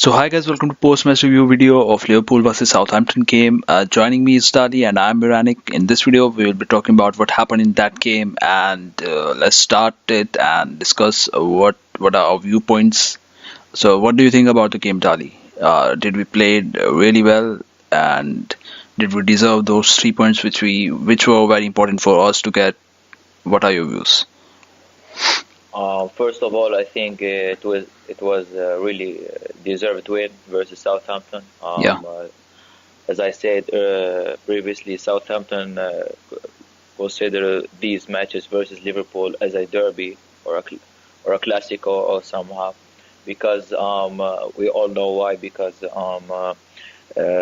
So hi guys, welcome to post-match review video of Liverpool versus Southampton game. Joining me is Dali and I'm Miranic. In this video, we will be talking about what happened in that game, and let's start it and discuss what are our viewpoints. So, what do you think about the game, Dali? Did we play it really well, and did we deserve those 3 points which were very important for us to get? What are your views? First of all, I think it was really deserved win versus Southampton. Yeah, As I said previously, Southampton consider these matches versus Liverpool as a derby or a classico or somehow, because we all know why. Because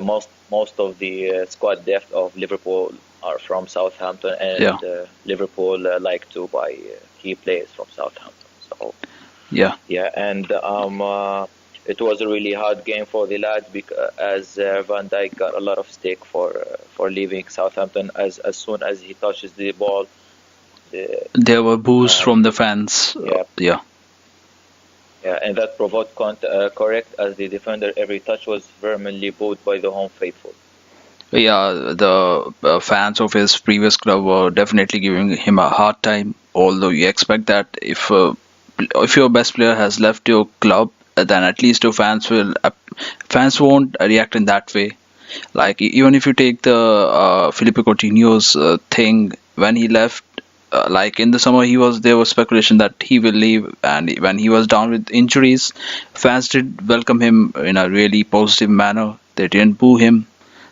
most of the squad depth of Liverpool are from Southampton, yeah, and Liverpool like to buy key players from Southampton. So yeah. yeah, and it was a really hard game for the lads, because as Van Dijk got a lot of stake for leaving Southampton. As soon as he touches the ball, the There were boos and from the fans. yeah, Yeah. yeah, and that provoked correct, as the defender every touch was vehemently booed by the home faithful. Yeah, the fans of his previous club were definitely giving him a hard time. Although you expect that if your best player has left your club, then at least your fans won't react in that way. Like even if you take the Felipe Coutinho's thing when he left, like in the summer, there was speculation that he will leave, and when he was down with injuries, fans did welcome him in a really positive manner. They didn't boo him,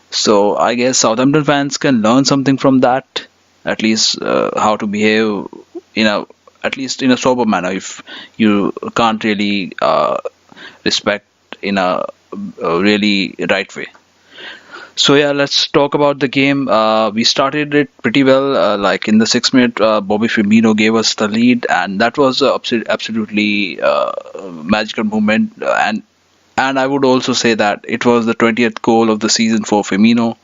so I guess Southampton fans can learn something from that, at least how to behave in a at least in a sober manner. If you can't really respect in a really right way. So yeah, let's talk about the game. We started it pretty well. Like in the 6 minute, Bobby Firmino gave us the lead, and that was absolutely magical moment. And I would also say that it was the 20th goal of the season for Firmino.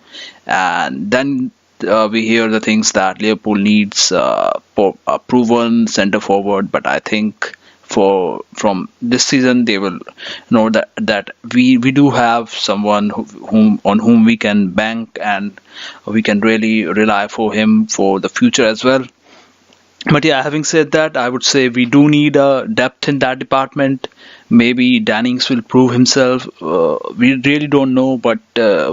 And then we hear the things that Liverpool needs a proven centre forward, but I think from this season they will know that we do have someone whom we can bank, and we can really rely for him for the future as well. But yeah, having said that, I would say we do need a depth in that department. Maybe Dannings will prove himself. We really don't know, but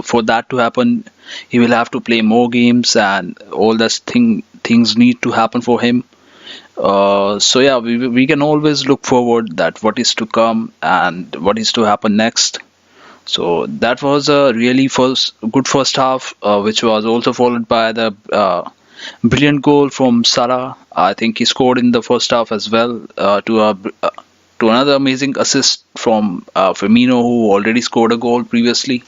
for that to happen, he will have to play more games, and all those things need to happen for him. So yeah, we can always look forward that what is to come and what is to happen next. So that was a really good first half, which was also followed by the brilliant goal from Salah. I think he scored in the first half as well, to another amazing assist from Firmino, who already scored a goal previously.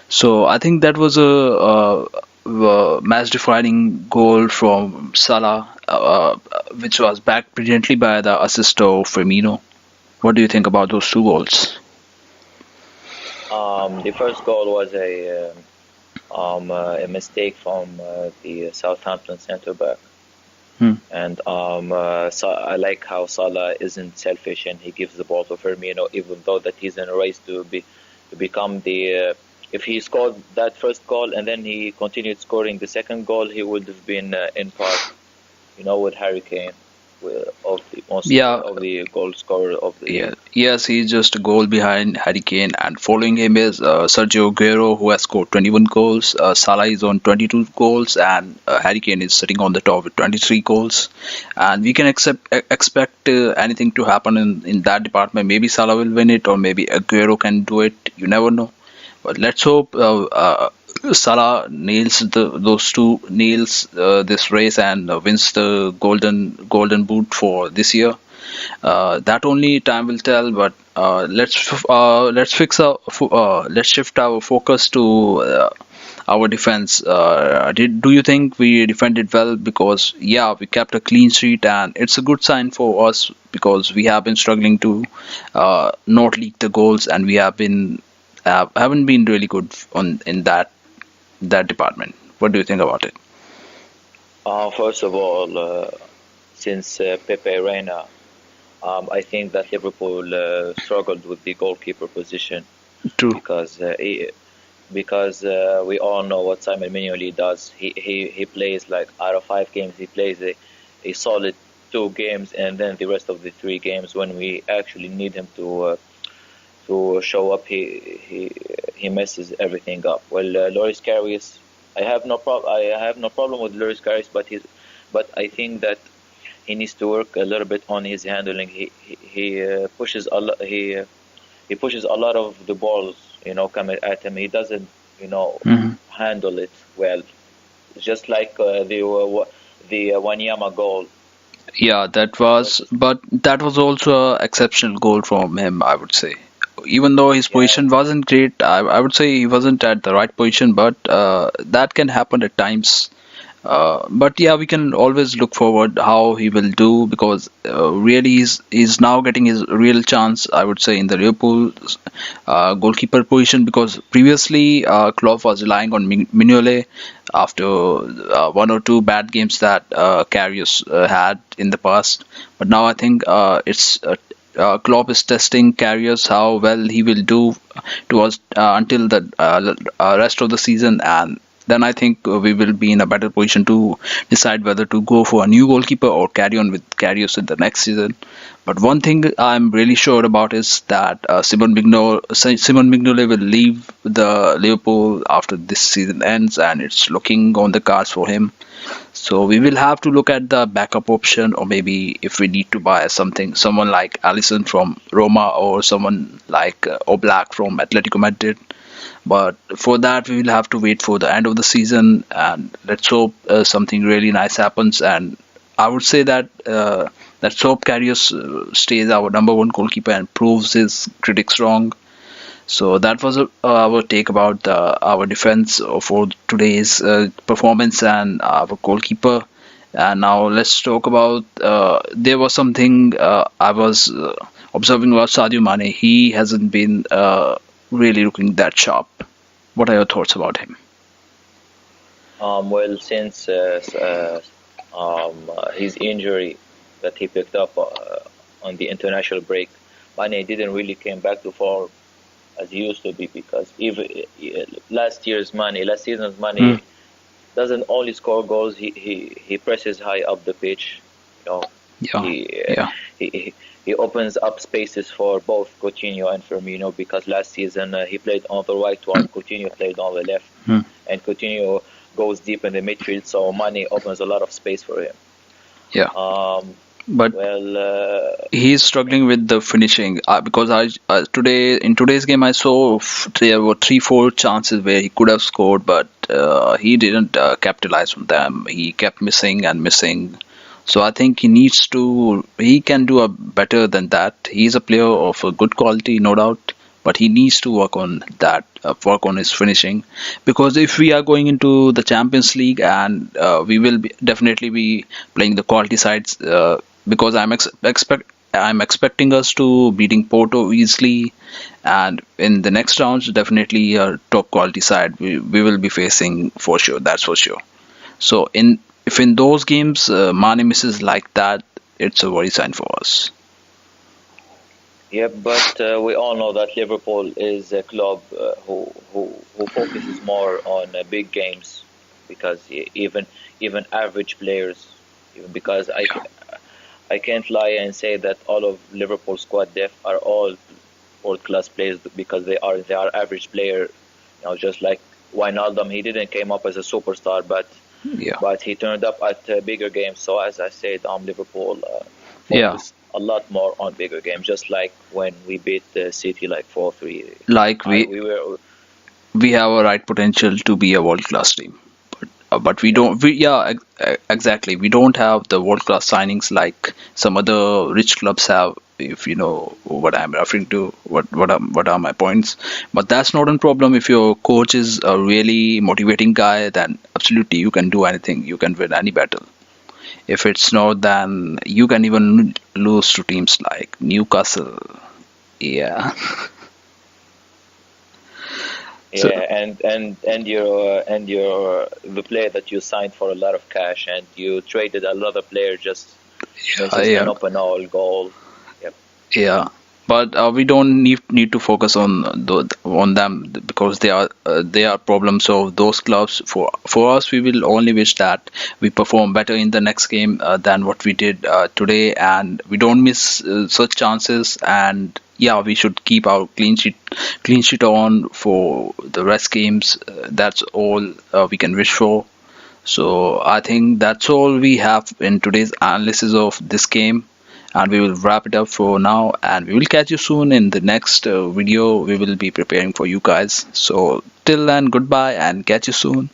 So I think that was a match-defining goal from Salah, which was backed brilliantly by the assist of Firmino. What do you think about those two goals? The first goal was a mistake from the Southampton centre back. Hmm. And I like how Salah isn't selfish, and he gives the ball to Firmino, even though that he's in a race to become the. If he scored that first goal and then he continued scoring the second goal, he would have been in par, with Harry Kane, of the most Yeah, of the goal scorer of the. yeah, yes, he's just a goal behind Harry Kane, and following him is Sergio Aguero, who has scored 21 goals. Salah is on 22 goals, and Harry Kane is sitting on the top with 23 goals. And we can expect anything to happen in that department. Maybe Salah will win it, or maybe Aguero can do it. You never know. But let's hope Salah those two nails this race, and wins the golden boot for this year. That only time will tell. But let's shift our focus to our defense. Do you think we defended well? Because yeah, we kept a clean sheet, and it's a good sign for us, because we have been struggling to not leak the goals, and we haven't been really good in that department. What do you think about it? First of all, since Pepe Reina I think that Liverpool struggled with the goalkeeper position True. because we all know what Simon Mignolet does. He plays like out of 5 games, he plays a solid 2 games, and then the rest of the 3 games, when we actually need him to show up, he messes everything up. Well, Loris Karius, I have no problem with Loris Karius, but I think that he needs to work a little bit on his handling. He pushes a lot. He pushes a lot of the balls, coming at him. He doesn't, Mhm. handle it well. Just like the Wanyama goal. Yeah, That was, but that was also an exceptional goal from him, I would say. Even though his yeah, position wasn't great, I would say he wasn't at the right position, but that can happen at times. But yeah, we can always look forward how he will do because really he's now getting his real chance, I would say, in the Liverpool goalkeeper position because previously Klopp was relying on Mignolet after one or two bad games that Karius had in the past. But now I think Klopp is testing Karius how well he will do towards until the rest of the season, and then I think we will be in a better position to decide whether to go for a new goalkeeper or carry on with Karius in the next season. But one thing I'm really sure about is that Simon Mignolet will leave the Liverpool after this season ends, and it's looking on the cards for him. So we will have to look at the backup option, or maybe if we need to buy someone like Allison from Roma or someone like Oblak from Atletico Madrid. But for that, we will have to wait for the end of the season, and let's hope something really nice happens. And I would say that Soap Karius stays our number one goalkeeper and proves his critics wrong. So that was our take about our defense for today's performance and our goalkeeper. And now let's talk about there was something I was observing about Sadio Mane. He hasn't been really looking that sharp. What are your thoughts about him? well, since his injury that he picked up on the international break, Mane didn't really came back to form as he used to be because even last season's Hmm. Mane doesn't only score goals. He presses high up the pitch. You know, Yeah, he yeah. he opens up spaces for both Coutinho and Firmino because last season he played on the right while Coutinho played on the left, Hmm. and Coutinho goes deep in the midfield, so Mane opens a lot of space for him. Yeah. Um, But well, he's struggling with the finishing because I today in today's game I saw there were 3 4 chances where he could have scored, but he didn't capitalize on them. He kept missing and missing. So I think he can do a better than that. He's a player of a good quality, no doubt, but he needs to work on his finishing, because if we are going into the Champions League and we will definitely be playing the quality sides, because I'm expecting us to beating Porto easily, and in the next rounds definitely a top quality side we will be facing for sure. That's for sure. So in those games Mane misses like that, it's a worry sign for us. yeah, but we all know that Liverpool is a club who focuses more on big games because even average players, even because Yeah, I can't lie and say that all of Liverpool squad depth are all world class players because they are average player. Just like Wijnaldum, he didn't came up as a superstar, yeah, but he turned up at bigger games. So as I said, Liverpool yeah. focus a lot more on bigger games. Just like when we beat the City like 4-3, Like I we we were we have a right potential to be a world class team, but we yeah don't we yeah exactly, we don't have the world class signings like some other rich clubs have, if you know what I'm referring to, what are my points. But that's not a problem. If your coach is a really motivating guy, then absolutely you can do anything, you can win any battle. If it's not, then you can even lose to teams like Newcastle. Yeah. So yeah, and your the player that you signed for a lot of cash and you traded another player just yeah, misses an yeah. open goal. Yeah, but we don't need to focus on them because they are problems of those clubs. For us, we will only wish that we perform better in the next game than what we did today, and we don't miss such chances. And yeah, we should keep our clean sheet on for the rest games. That's all we can wish for. So I think that's all we have in today's analysis of this game, and we will wrap it up for now. And we will catch you soon in the next video we will be preparing for you guys. So till then, goodbye and catch you soon.